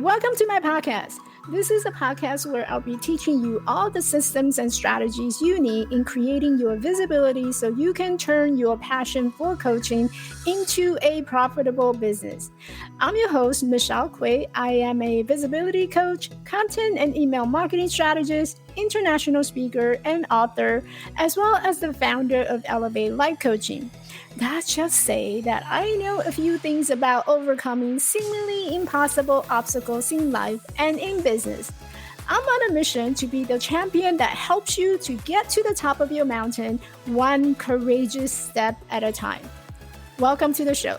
Welcome to my podcast. This is a podcast where I'll be teaching you all the systems and strategies you need in creating your visibility so you can turn your passion for coaching into a profitable business. I'm your host, Michelle Quay. I am a visibility coach, content and email marketing strategist, international speaker, and author, as well as the founder of Elevate Life Coaching. Let's just say that I know a few things about overcoming seemingly impossible obstacles in life and in business. I'm on a mission to be the champion that helps you to get to the top of your mountain, one courageous step at a time. Welcome to the show.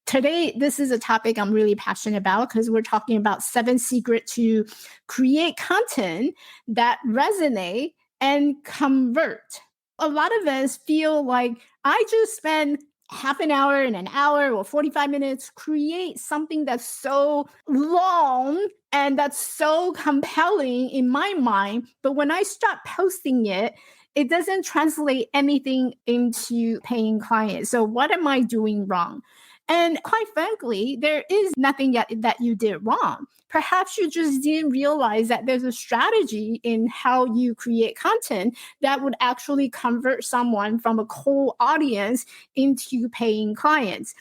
Today, this is a topic I'm really passionate about because we're talking about 7 secrets to create content that resonate and convert. A lot of us feel like I just spend half an hour and an hour or 45 minutes create something that's so long and that's so compelling in my mind. But when I start posting it, it doesn't translate anything into paying clients. So what am I doing wrong? And quite frankly, there is nothing yet that you did wrong. Perhaps you just didn't realize that there's a strategy in how you create content that would actually convert someone from a cold audience into paying clients.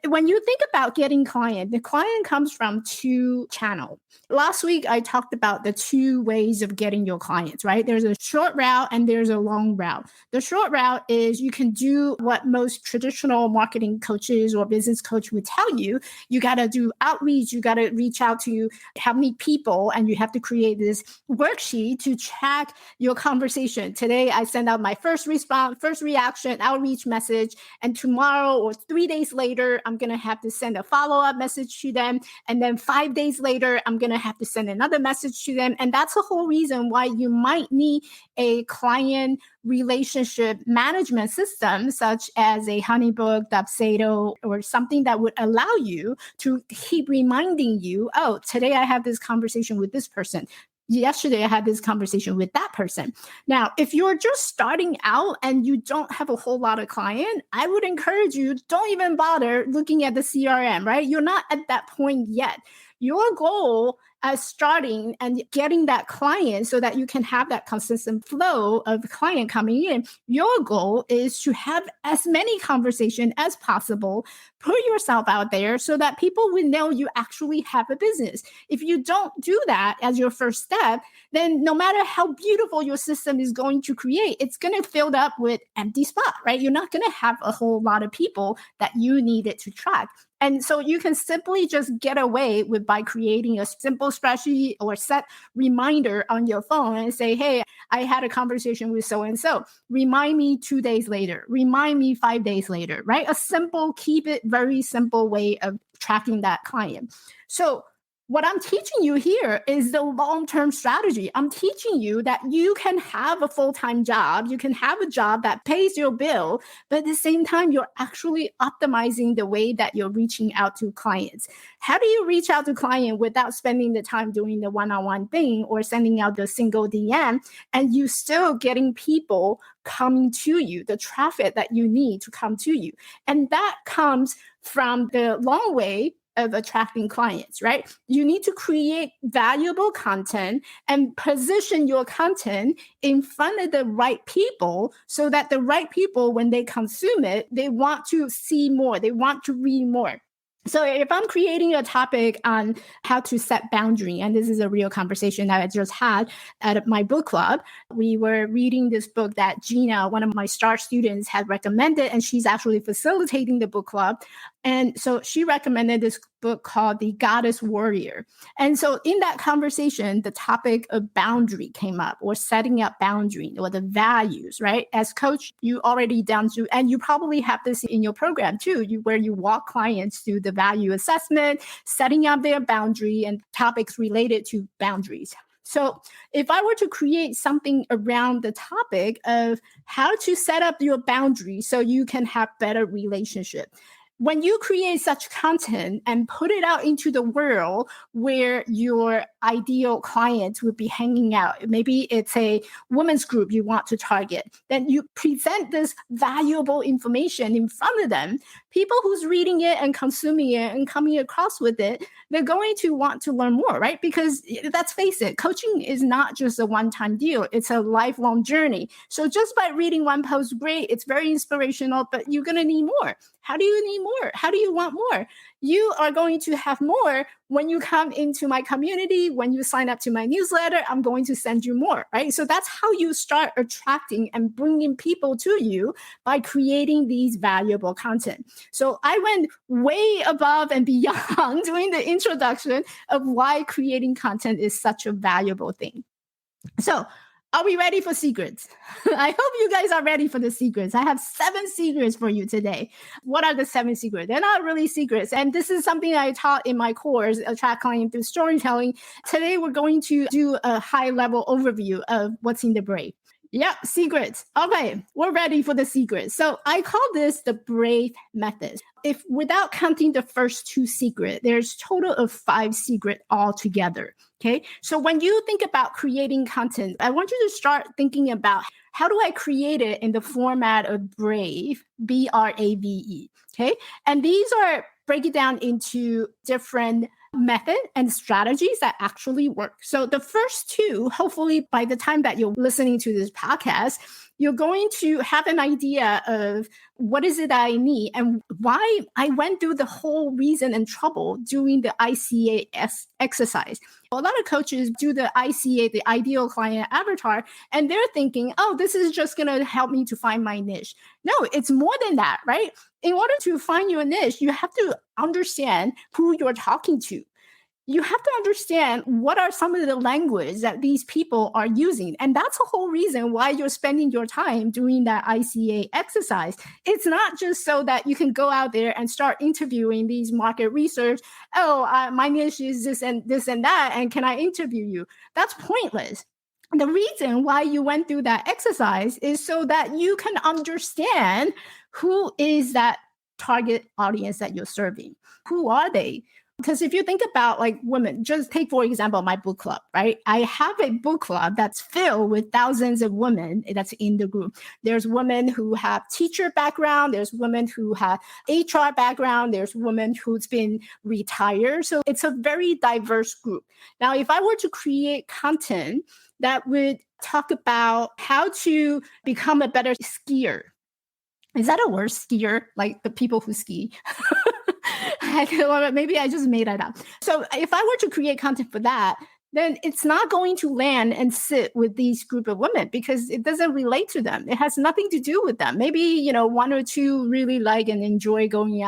When you think about getting client, the client comes from 2 channels. Last week, I talked about the 2 ways of getting your clients, right? There's a short route and there's a long route. The short route is you can do what most traditional marketing coaches or business coach would tell you. You got to do outreach. You got to reach out to how many people, and you have to create this worksheet to track your conversation. Today, I send out my first response, first reaction, outreach message, and tomorrow or 3 days later, I'm going to have to send a follow-up message to them. And then 5 days later, I'm going to have to send another message to them. And that's the whole reason why you might need a client relationship management system, such as a Honeybook, Dubsado, or something that would allow you to keep reminding you, oh, today I have this conversation with this person. Yesterday, I had this conversation with that person. Now, if you're just starting out and you don't have a whole lot of client, I would encourage you, don't even bother looking at the CRM, right? You're not at that point yet. Your goal as starting and getting that client so that you can have that consistent flow of client coming in, your goal is to have as many conversations as possible, put yourself out there so that people will know you actually have a business. If you don't do that as your first step, then no matter how beautiful your system is going to create, it's going to fill up with empty spot, right? You're not going to have a whole lot of people that you needed to track. And so you can simply just get away with by creating a simple spreadsheet or set reminder on your phone and say, hey, I had a conversation with so-and-so. Remind me 2 days later. Remind me 5 days later, right? A simple, keep it very simple way of tracking that client. So what I'm teaching you here is the long-term strategy. I'm teaching you that you can have a full-time job. You can have a job that pays your bill, but at the same time, you're actually optimizing the way that you're reaching out to clients. How do you reach out to clients without spending the time doing the one-on-one thing or sending out the single DM, and you still getting people coming to you, the traffic that you need to come to you? And that comes from the long way of attracting clients, right? You need to create valuable content and position your content in front of the right people so that the right people, when they consume it, they want to see more, they want to read more. So if I'm creating a topic on how to set boundary, and this is a real conversation that I just had at my book club, we were reading this book that Gina, one of my star students, had recommended, and she's actually facilitating the book club. And so she recommended this book called The Goddess Warrior. And so in that conversation, the topic of boundary came up, or setting up boundary, or the values, right? As coach, you already done to, and you probably have this in your program too, where you walk clients through the value assessment, setting up their boundary and topics related to boundaries. So if I were to create something around the topic of how to set up your boundaries so you can have better relationship, when you create such content and put it out into the world where your ideal client would be hanging out. Maybe it's a women's group you want to target. Then you present this valuable information in front of them. People who's reading it and consuming it and coming across with it, they're going to want to learn more, right? Because let's face it, coaching is not just a one-time deal. It's a lifelong journey. So just by reading one post, great, it's very inspirational, but you're going to need more. How do you need more? How do you want more? You are going to have more when you come into my community, when you sign up to my newsletter, I'm going to send you more, right? So that's how you start attracting and bringing people to you, by creating these valuable content. So I went way above and beyond doing the introduction of why creating content is such a valuable thing. So are we ready for secrets? I hope you guys are ready for the secrets. I have 7 secrets for you today. What are the 7 secrets? They're not really secrets. And this is something I taught in my course, Attract Clients Through Storytelling. Today, we're going to do a high-level overview of what's in the Brave. Yep, secrets. Okay, we're ready for the secrets. So I call this the Brave method. If without counting the first 2 secrets, there's total of 5 secrets altogether. Okay, so when you think about creating content, I want you to start thinking about, how do I create it in the format of Brave, BRAVE? Okay, and these are break it down into different method and strategies that actually work. So the first 2, hopefully by the time that you're listening to this podcast, you're going to have an idea of what is it that I need and why I went through the whole reason and trouble doing the ICA exercise. A lot of coaches do the ICA, the ideal client avatar, and they're thinking, oh, this is just going to help me to find my niche. No, it's more than that, right? In order to find your niche, you have to understand who you're talking to. You have to understand what are some of the language that these people are using. And that's the whole reason why you're spending your time doing that ICA exercise. It's not just so that you can go out there and start interviewing these market research. Oh, my niche is this and that, and can I interview you? That's pointless. The reason why you went through that exercise is so that you can understand who is that target audience that you're serving. Who are they? Because if you think about like women, just take, for example, my book club, right? I have a book club that's filled with thousands of women that's in the group. There's women who have teacher background. There's women who have HR background. There's women who's been retired. So it's a very diverse group. Now, if I were to create content that would talk about how to become a better skier, is that a word, skier? Like the people who ski? Maybe I just made that up. So if I were to create content for that, then it's not going to land and sit with these group of women because it doesn't relate to them. It has nothing to do with them. Maybe, 1 or 2 really like and enjoy going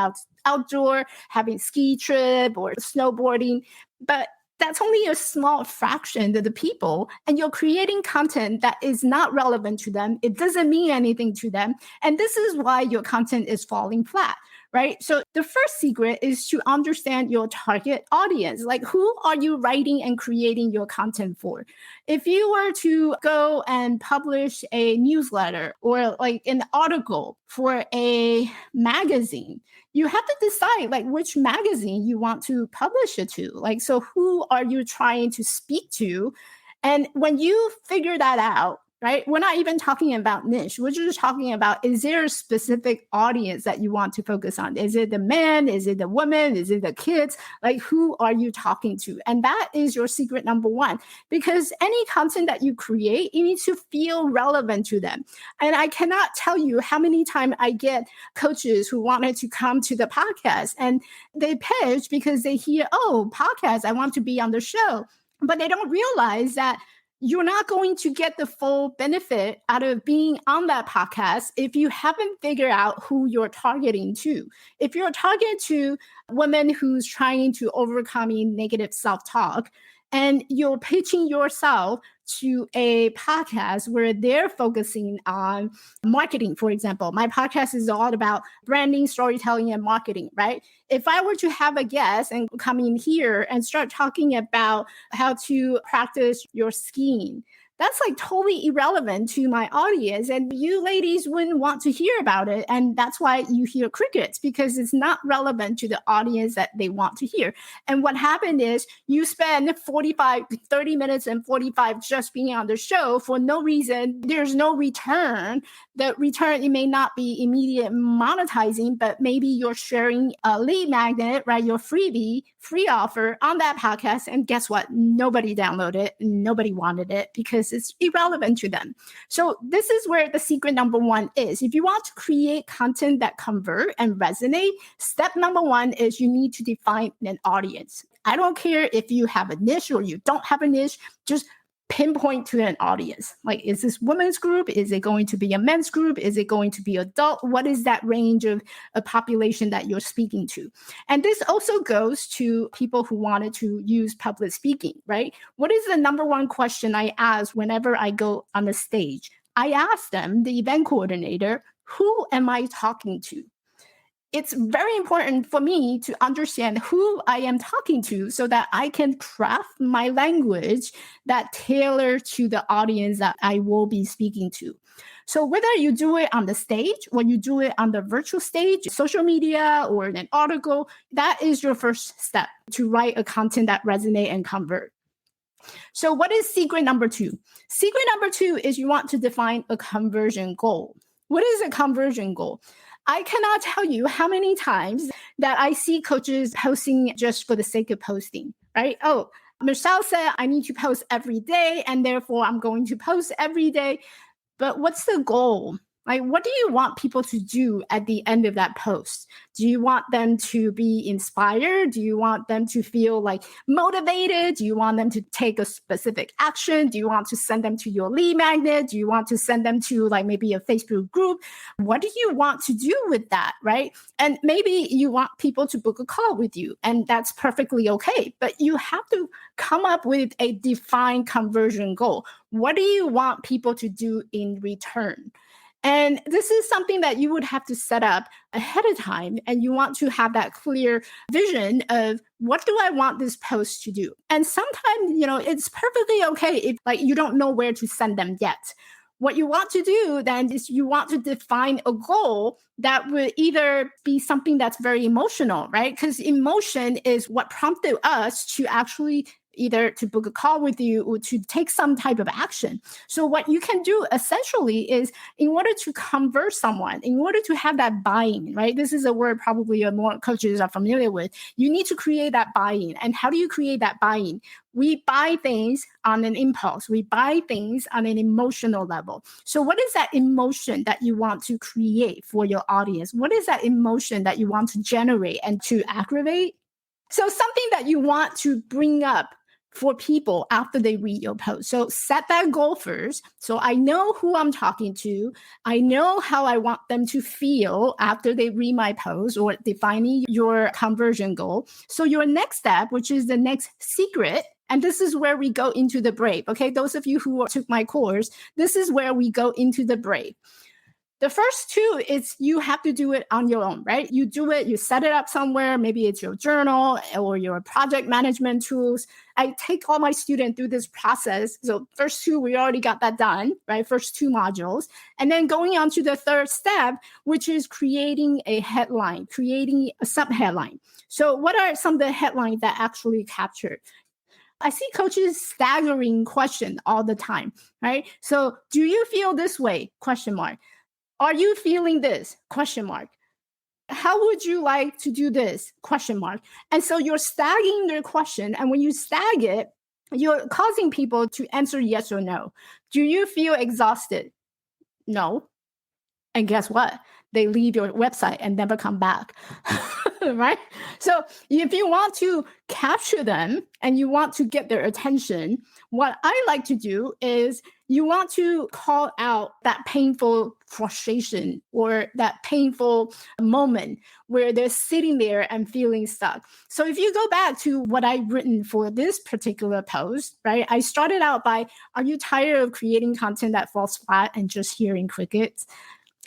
outdoor, having ski trip or snowboarding, but that's only a small fraction of the people, and you're creating content that is not relevant to them. It doesn't mean anything to them. And this is why your content is falling flat, right? So the first secret is to understand your target audience. Like, who are you writing and creating your content for? If you were to go and publish a newsletter or like an article for a magazine, you have to decide like which magazine you want to publish it to. Like, so who are you trying to speak to? And when you figure that out, right? We're not even talking about niche. We're just talking about, is there a specific audience that you want to focus on? Is it the man? Is it the woman? Is it the kids? Like, who are you talking to? And that is your secret number 1, because any content that you create, you need to feel relevant to them. And I cannot tell you how many times I get coaches who wanted to come to the podcast and they pitch because they hear, oh, podcast, I want to be on the show. But they don't realize that you're not going to get the full benefit out of being on that podcast if you haven't figured out who you're targeting to. If you're targeting to women who's trying to overcome negative self-talk, and you're pitching yourself to a podcast where they're focusing on marketing, for example. My podcast is all about branding, storytelling, and marketing, right? If I were to have a guest and come in here and start talking about how to practice your skiing, that's like totally irrelevant to my audience. And you ladies wouldn't want to hear about it. And that's why you hear crickets, because it's not relevant to the audience that they want to hear. And what happened is you spend 30 minutes and 45 just being on the show for no reason. There's no return. The return, it may not be immediate monetizing, but maybe you're sharing a lead magnet, right? Your freebie, free offer on that podcast. And guess what? Nobody downloaded it. Nobody wanted it because it's irrelevant to them. So this is where the secret number one is. If you want to create content that convert and resonate, step number one is you need to define an audience. I don't care if you have a niche or you don't have a niche, just pinpoint to an audience. Like, is this women's group? Is it going to be a men's group? Is it going to be adult? What is that range of a population that you're speaking to? And this also goes to people who wanted to use public speaking, right? What is the number one question I ask whenever I go on the stage? I ask them, the event coordinator, who am I talking to? It's very important for me to understand who I am talking to so that I can craft my language that tailor to the audience that I will be speaking to. So whether you do it on the stage or you do it on the virtual stage, social media, or in an article, that is your first step to write a content that resonate and convert. So what is secret number two? Secret number two is you want to define a conversion goal. What is a conversion goal? I cannot tell you how many times that I see coaches posting just for the sake of posting, right? Oh, Michelle said I need to post every day, and therefore I'm going to post every day. But what's the goal? Like, what do you want people to do at the end of that post? Do you want them to be inspired? Do you want them to feel like motivated? Do you want them to take a specific action? Do you want to send them to your lead magnet? Do you want to send them to like maybe a Facebook group? What do you want to do with that, right? And maybe you want people to book a call with you, and that's perfectly okay. But you have to come up with a defined conversion goal. What do you want people to do in return? And this is something that you would have to set up ahead of time. And you want to have that clear vision of what do I want this post to do? And sometimes, it's perfectly okay if like you don't know where to send them yet. What you want to do then is you want to define a goal that would either be something that's very emotional, right? Because emotion is what prompted us to actually either to book a call with you or to take some type of action. So what you can do essentially is, in order to convert someone, in order to have that buy-in, right? This is a word probably more coaches are familiar with. You need to create that buy-in. And how do you create that buy-in? We buy things on an impulse. We buy things on an emotional level. So what is that emotion that you want to create for your audience? What is that emotion that you want to generate and to aggravate? So something that you want to bring up for people after they read your post. So set that goal first. So I know who I'm talking to. I know how I want them to feel after they read my post, or defining your conversion goal. So your next step, which is the next secret, and this is where we go into the brave. Okay, those of you who took my course, this is where we go into the brave. The first two is you have to do it on your own, right? You do it, you set it up somewhere. Maybe it's your journal or your project management tools. I take all my students through this process. So first two, we already got that done, right? First two modules. And then going on to the third step, which is creating a headline, creating a sub-headline. So what are some of the headlines that actually captured? I see coaches staggering question all the time, right? So do you feel this way? Question mark. Are you feeling this? Question mark. How would you like to do this? Question mark. And so you're stagging their question. And when you stag it, you're causing people to answer yes or no. Do you feel exhausted? No. And guess what? They leave your website and never come back, right? So if you want to capture them and you want to get their attention, what I like to do is you want to call out that painful frustration or that painful moment where they're sitting there and feeling stuck. So if you go back to what I've written for this particular post, right? I started out by, are you tired of creating content that falls flat and just hearing crickets?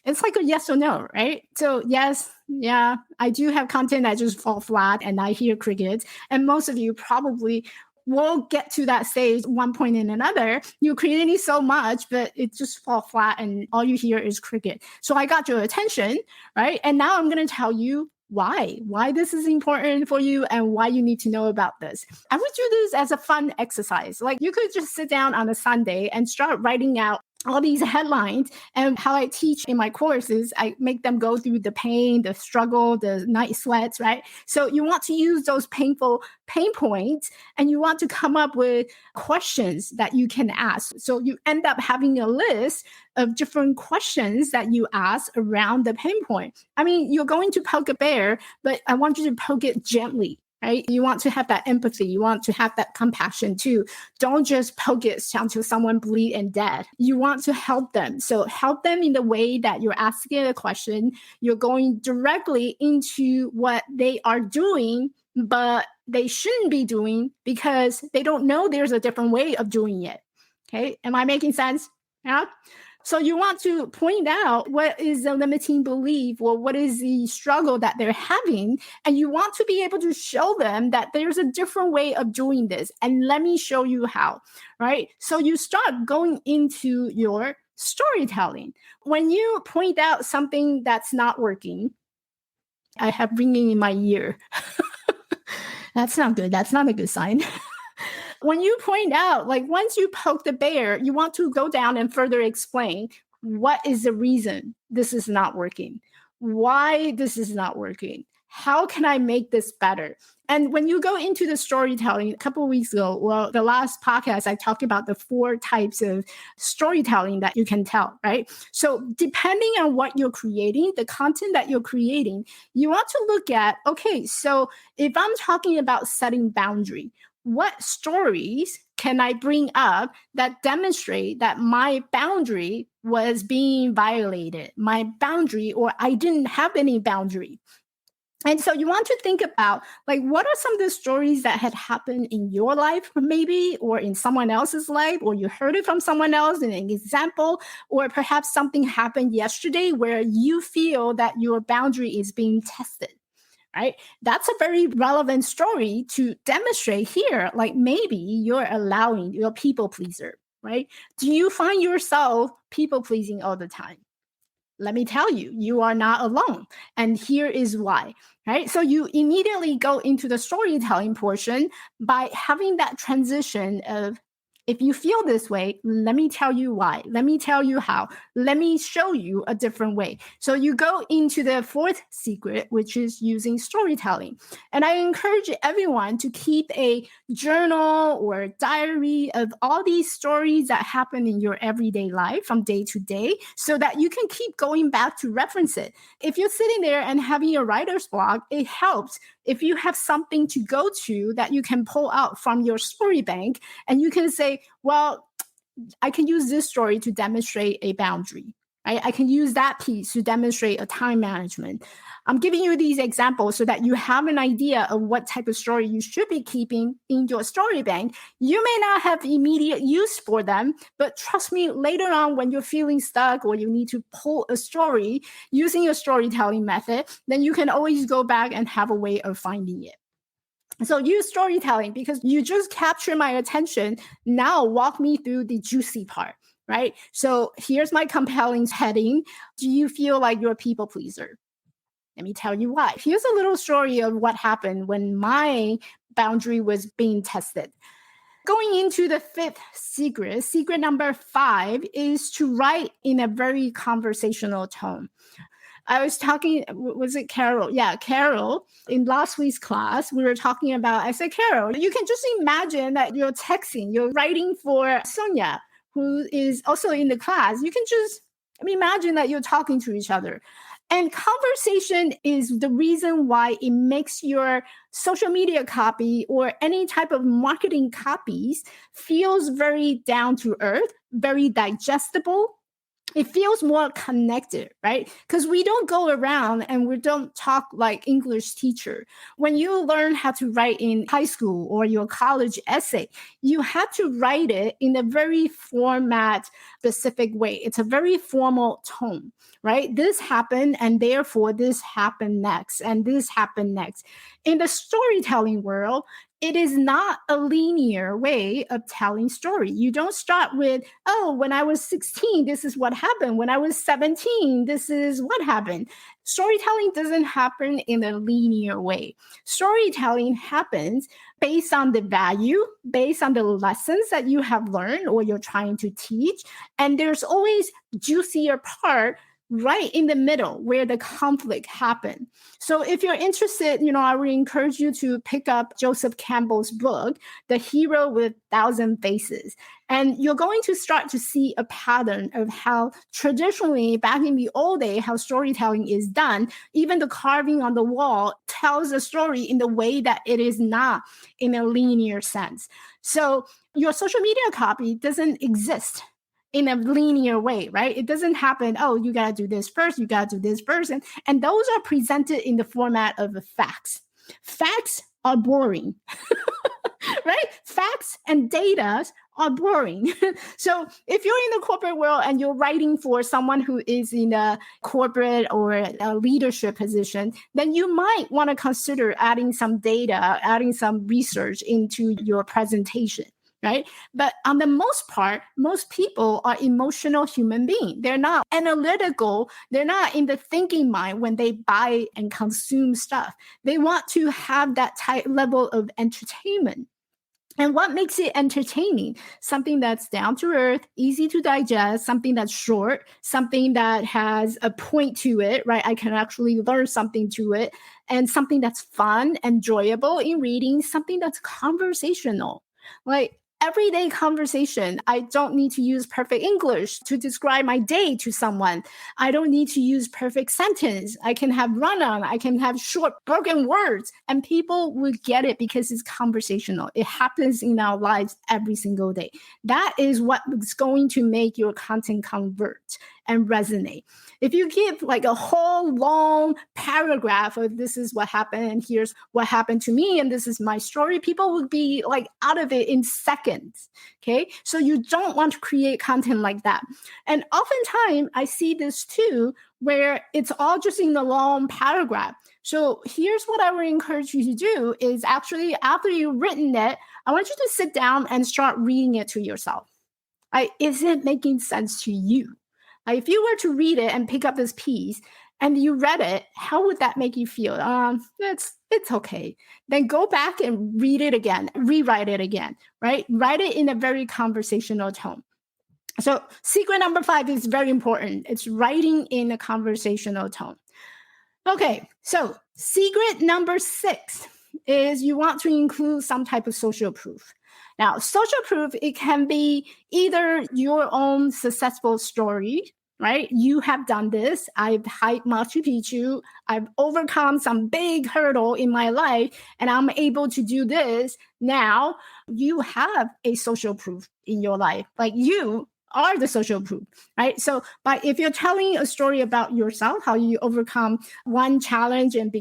It's like a yes or no, right? So yes, I do have content that just fall flat and I hear crickets. And most of you probably we'll get to that stage one point and another. You're creating so much, but it just fall flat and all you hear is cricket. So I got your attention, right? And now I'm going to tell you why this is important for you and why you need to know about this. I would do this as a fun exercise. Like you could just sit down on a Sunday and start writing out all these headlines. And how I teach in my courses, I make them go through the pain, the struggle, the night sweats, right? So you want to use those painful pain points and you want to come up with questions that you can ask. So you end up having a list of different questions that you ask around the pain point. I mean, you're going to poke a bear, but I want you to poke it gently. Right? You want to have that empathy. You want to have that compassion too. Don't just poke it until someone bleed and dead. You want to help them. So help them in the way that you're asking a question. You're going directly into what they are doing, but they shouldn't be doing because they don't know there's a different way of doing it. Okay. Am I making sense? Yeah. So you want to point out what is the limiting belief or what is the struggle that they're having. And you want to be able to show them that there's a different way of doing this. And let me show you how, right? So you start going into your storytelling. When you point out something that's not working, I have ringing in my ear. That's not good. That's not a good sign. When you point out, like once you poke the bear, you want to go down and further explain what is the reason this is not working, why this is not working, how can I make this better? And when you go into the storytelling, a couple of weeks ago, well, the last podcast, I talked about the 4 types of storytelling that you can tell, right? So depending on what you're creating, the content that you're creating, you want to look at, okay, so if I'm talking about setting boundary, what stories can I bring up that demonstrate that my boundary was being violated, my boundary, or I didn't have any boundary? And so you want to think about, like, what are some of the stories that had happened in your life, maybe, or in someone else's life, or you heard it from someone else in an example, or perhaps something happened yesterday where you feel that your boundary is being tested. Right? That's a very relevant story to demonstrate here. Like maybe you're allowing your people pleaser, right? Do you find yourself people pleasing all the time? Let me tell you, you are not alone. And here is why, right? So you immediately go into the storytelling portion by having that transition of, if you feel this way, let me tell you why. Let me tell you how. Let me show you a different way. So you go into the 4th secret, which is using storytelling. And I encourage everyone to keep a journal or diary of all these stories that happen in your everyday life from day to day so that you can keep going back to reference it. If you're sitting there and having a writer's block, it helps if you have something to go to that you can pull out from your story bank and you can say, well, I can use this story to demonstrate a boundary. Right? I can use that piece to demonstrate a time management. I'm giving you these examples so that you have an idea of what type of story you should be keeping in your story bank. You may not have immediate use for them, but trust me, later on when you're feeling stuck or you need to pull a story using a storytelling method, then you can always go back and have a way of finding it. So use storytelling because you just capture my attention. Now walk me through the juicy part, right? So here's my compelling heading. Do you feel like you're a people pleaser? Let me tell you why. Here's a little story of what happened when my boundary was being tested. Going into the 5th secret, secret number 5 is to write in a very conversational tone. I was talking, was it Carol? Yeah, Carol. In last week's class, we were talking about, I said, Carol, you can just imagine that you're texting, you're writing for Sonia, who is also in the class. You can just imagine that you're talking to each other. And conversation is the reason why it makes your social media copy or any type of marketing copies feels very down to earth, very digestible. It feels more connected, right? Because we don't go around and we don't talk like English teacher. When you learn how to write in high school or your college essay, you have to write it in a very format specific way. It's a very formal tone, right? This happened and therefore this happened next and this happened next. In the storytelling world, it is not a linear way of telling story. You don't start with, oh, when I was 16, this is what happened. When I was 17, this is what happened. Storytelling doesn't happen in a linear way. Storytelling happens based on the value, based on the lessons that you have learned or you're trying to teach. And there's always juicier part right in the middle where the conflict happened. So if you're interested, I would encourage you to pick up Joseph Campbell's book, The Hero with Thousand Faces. And you're going to start to see a pattern of how traditionally, back in the old day, how storytelling is done. Even the carving on the wall tells a story in the way that it is not in a linear sense. So your social media copy doesn't exist in a linear way, right? It doesn't happen, oh, you got to do this first, you got to do this first. And those are presented in the format of facts. Facts are boring, right? Facts and data are boring. So if you're in the corporate world and you're writing for someone who is in a corporate or a leadership position, then you might want to consider adding some data, adding some research into your presentation. Right. But on the most part, most people are emotional human beings. They're not analytical. They're not in the thinking mind when they buy and consume stuff. They want to have that type level of entertainment. And what makes it entertaining? Something that's down to earth, easy to digest, something that's short, something that has a point to it, right? I can actually learn something to it, and something that's fun, enjoyable in reading, something that's conversational. Like everyday conversation. I don't need to use perfect English to describe my day to someone. I don't need to use perfect sentence. I can have run-on. I can have short broken words, and people will get it because it's conversational. It happens in our lives every single day. That is what is going to make your content convert and resonate. If you give like a whole long paragraph of this is what happened and here's what happened to me and this is my story, people will be like out of it in seconds. Okay. So you don't want to create content like that. And oftentimes I see this too, where it's all just in the long paragraph. So here's what I would encourage you to do is actually after you've written it, I want you to sit down and start reading it to yourself. Is it making sense to you? If you were to read it and pick up this piece and you read it, how would that make you feel? It's okay. Then go back and read it again, rewrite it again, right? Write it in a very conversational tone. So secret number 5 is very important. It's writing in a conversational tone. Okay, so secret number 6 is you want to include some type of social proof. Now, social proof, it can be either your own successful story, right? You have done this. I've hiked Machu Picchu. I've overcome some big hurdle in my life, and I'm able to do this. Now you have a social proof in your life. Like you are the social proof, right? So if you're telling a story about yourself, how you overcome one challenge and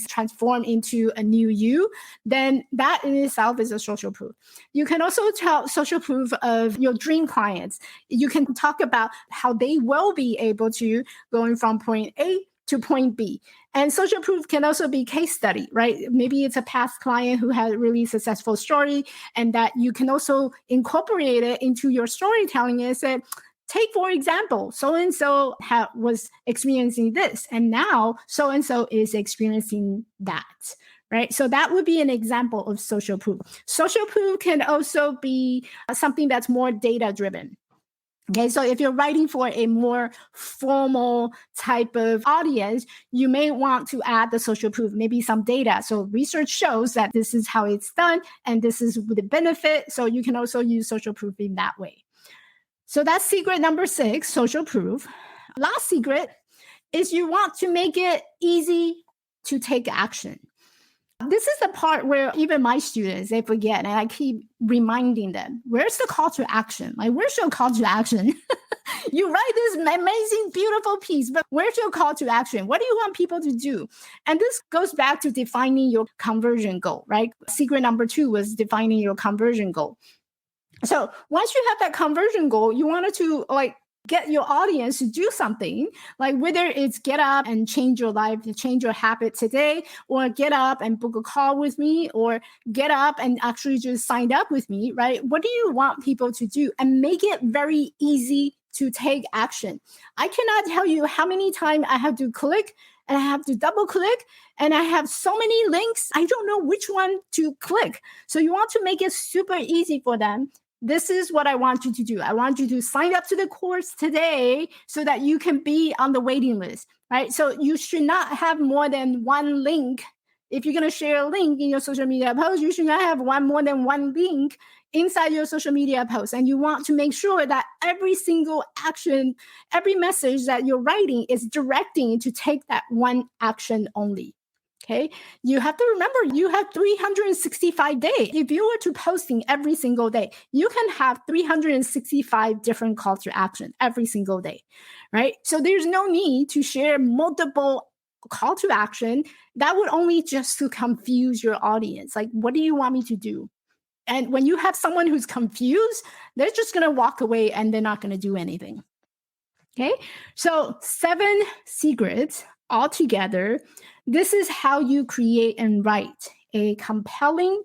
transformed into a new you, then that in itself is a social proof. You can also tell social proof of your dream clients. You can talk about how they will be able to going from point A to point B. And social proof can also be case study, right? Maybe it's a past client who had a really successful story and that you can also incorporate it into your storytelling and say, take, for example, so-and-so was experiencing this, and now so-and-so is experiencing that, right? So that would be an example of social proof. Social proof can also be something that's more data-driven. Okay, so if you're writing for a more formal type of audience, you may want to add the social proof, maybe some data. So research shows that this is how it's done and this is the benefit. So you can also use social proof in that way. So that's secret number 6, social proof. Last secret is you want to make it easy to take action. This is the part where even my students, they forget, and I keep reminding them, where's the call to action? Like, where's your call to action? You write this amazing, beautiful piece, but where's your call to action? What do you want people to do? And this goes back to defining your conversion goal, right? Secret number 2 was defining your conversion goal. So once you have that conversion goal, you wanted to get your audience to do something, like whether it's get up and change your life, change your habit today, or get up and book a call with me, or get up and actually just sign up with me, right? What do you want people to do? And make it very easy to take action. I cannot tell you how many times I have to click and I have to double click and I have so many links. I don't know which one to click. So you want to make it super easy for them. This is what I want you to do. I want you to sign up to the course today so that you can be on the waiting list, right? So you should not have more than one link. If you're going to share a link in your social media post, you should not have more than one link inside your social media post. And you want to make sure that every single action, every message that you're writing is directing to take that one action only. Okay. You have to remember you have 365 days. If you were to posting every single day, you can have 365 different calls to action every single day, right? So there's no need to share multiple call to action. That would only just to confuse your audience. Like, what do you want me to do? And when you have someone who's confused, they're just going to walk away and they're not going to do anything. Okay. So 7 secrets altogether. This is how you create and write a compelling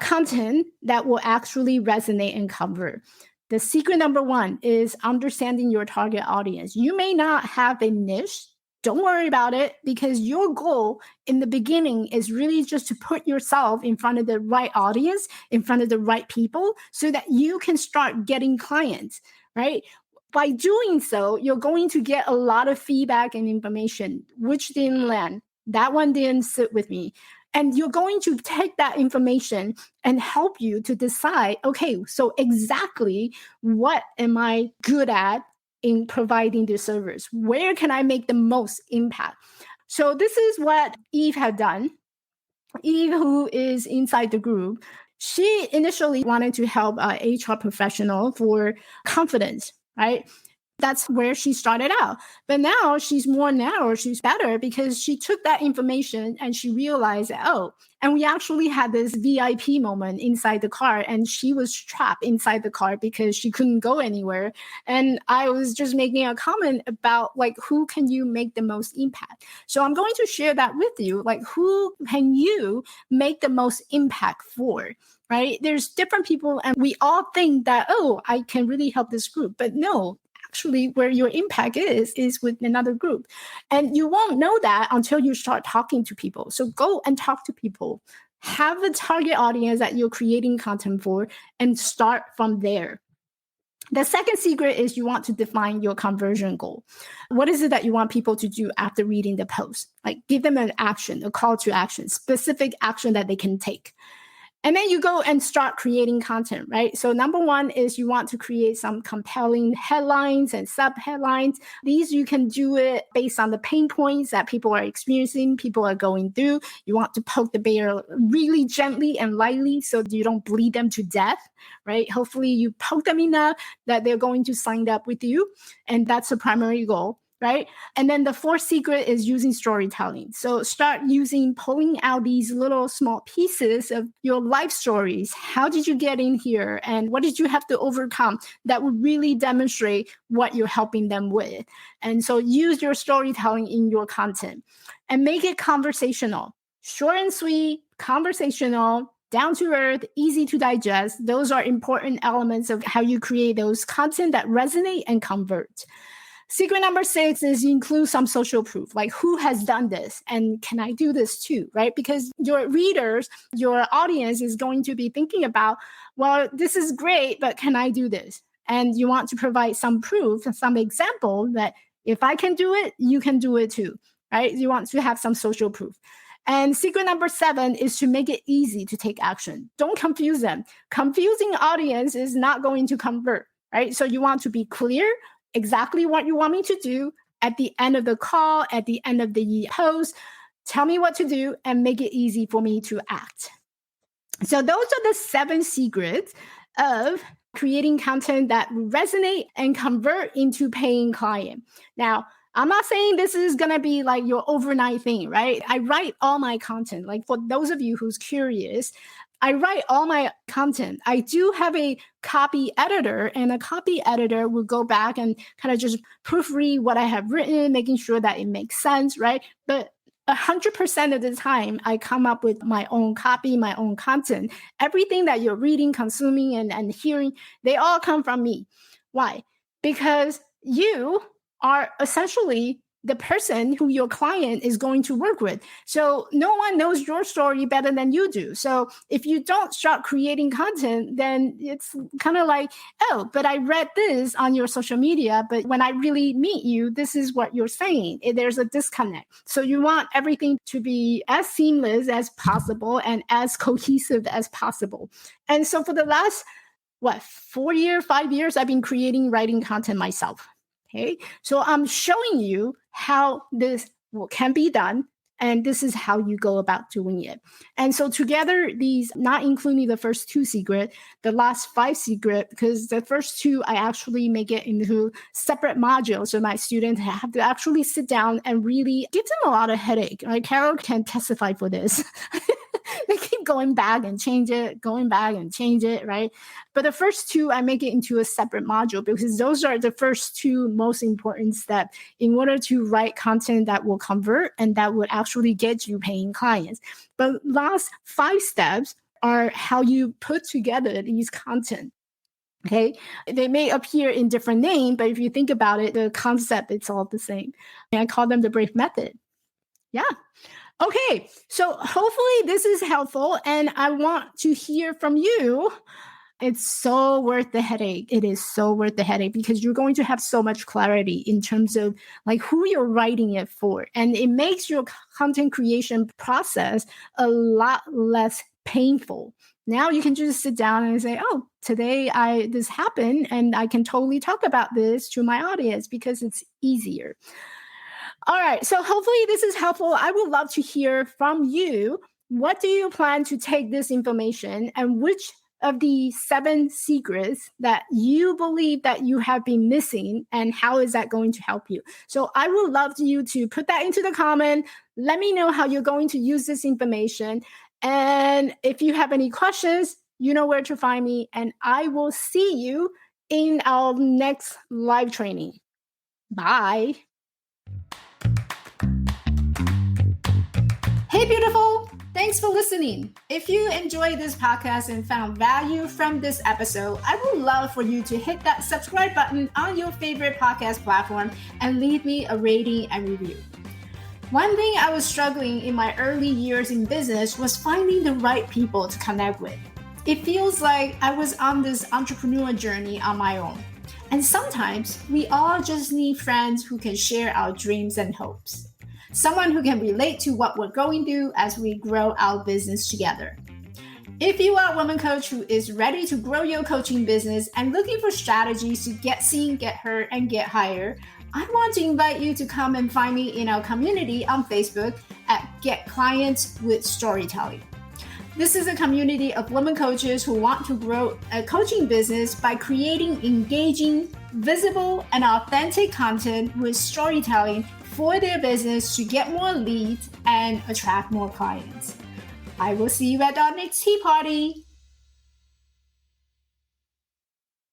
content that will actually resonate and convert. The secret number 1 is understanding your target audience. You may not have a niche. Don't worry about it, because your goal in the beginning is really just to put yourself in front of the right audience, in front of the right people, so that you can start getting clients, right? By doing so, you're going to get a lot of feedback and information, which didn't land. That one didn't sit with me. And you're going to take that information and help you to decide, okay, so exactly what am I good at in providing the service? Where can I make the most impact? So this is what Eve had done. Eve, who is inside the group, she initially wanted to help an HR professional for confidence, right? That's where she started out. But now she's more narrow, she's better, because she took that information and she realized, and we actually had this VIP moment inside the car, and she was trapped inside the car because she couldn't go anywhere. And I was just making a comment about, like, who can you make the most impact? So I'm going to share that with you. Like, who can you make the most impact for? Right? There's different people, and we all think that, I can really help this group. But no, actually where your impact is with another group. And you won't know that until you start talking to people. So go and talk to people. Have a target audience that you're creating content for and start from there. The second secret is you want to define your conversion goal. What is it that you want people to do after reading the post? Like, give them an action, a call to action, specific action that they can take. And then you go and start creating content, right? So number 1 is you want to create some compelling headlines and sub-headlines. These you can do it based on the pain points that people are experiencing, people are going through. You want to poke the bear really gently and lightly so you don't bleed them to death, right? Hopefully you poke them enough that they're going to sign up with you. And that's the primary goal. Right? And then the 4th secret is using storytelling. So start pulling out these little small pieces of your life stories. How did you get in here? And what did you have to overcome that would really demonstrate what you're helping them with? And so use your storytelling in your content and make it conversational, short and sweet, conversational, down to earth, easy to digest. Those are important elements of how you create those content that resonate and convert. Secret number 6 is include some social proof, like who has done this and can I do this too, right? Because your readers, your audience is going to be thinking about, well, this is great, but can I do this? And you want to provide some proof, some example that if I can do it, you can do it too, right? You want to have some social proof. And secret number 7 is to make it easy to take action. Don't confuse them. Confusing audience is not going to convert, right? So you want to be clear exactly what you want me to do at the end of the call, at the end of the post. Tell me what to do and make it easy for me to act. So those are the 7 secrets of creating content that resonate and convert into paying client. Now, I'm not saying this is going to be like your overnight thing, right? I write all my content. Like for those of you who's curious, I write all my content. I do have a copy editor, and a copy editor will go back and kind of just proofread what I have written, making sure that it makes sense, right? But 100% of the time, I come up with my own copy, my own content. Everything that you're reading, consuming, and hearing, they all come from me. Why? Because you are essentially the person who your client is going to work with. So no one knows your story better than you do. So if you don't start creating content, then it's kind of like, oh, but I read this on your social media, but when I really meet you, this is what you're saying. There's a disconnect. So you want everything to be as seamless as possible and as cohesive as possible. And so for the last 4 years, 5 years, I've been writing content myself. Okay. So I'm showing you how this can be done. And this is how you go about doing it. And so together, these, not including the first 2 secret, the last 5 secret, because the first 2, I actually make it into separate modules. So my students have to actually sit down and really give them a lot of headache. Right? Carol can testify for this. They keep going back and change it, right? But the first 2, I make it into a separate module because those are the first 2 most important steps in order to write content that will convert and that would actually get you paying clients. But last 5 steps are how you put together these content. Okay, they may appear in different names, but if you think about it, the concept, it's all the same. And I call them the BRAVE method. Yeah. Okay, so hopefully this is helpful, and I want to hear from you. It's so worth the headache. It is so worth the headache because you're going to have so much clarity in terms of like who you're writing it for. And it makes your content creation process a lot less painful. Now you can just sit down and say, oh, today this happened, and I can totally talk about this to my audience because it's easier. All right. So hopefully this is helpful. I would love to hear from you. What do you plan to take this information, and which of the 7 secrets that you believe that you have been missing, and how is that going to help you? So I would love you to put that into the comment. Let me know how you're going to use this information. And if you have any questions, you know where to find me, and I will see you in our next live training. Bye. Hey, beautiful. Thanks for listening. If you enjoyed this podcast and found value from this episode, I would love for you to hit that subscribe button on your favorite podcast platform and leave me a rating and review. One thing I was struggling in my early years in business was finding the right people to connect with. It feels like I was on this entrepreneur journey on my own. And sometimes we all just need friends who can share our dreams and hopes. Someone who can relate to what we're going through as we grow our business together. If you are a woman coach who is ready to grow your coaching business and looking for strategies to get seen, get heard, and get hired, I want to invite you to come and find me in our community on Facebook at Get Clients with Storytelling. This is a community of women coaches who want to grow a coaching business by creating engaging, visible, and authentic content with storytelling for their business to get more leads and attract more clients. I will see you at our next tea party.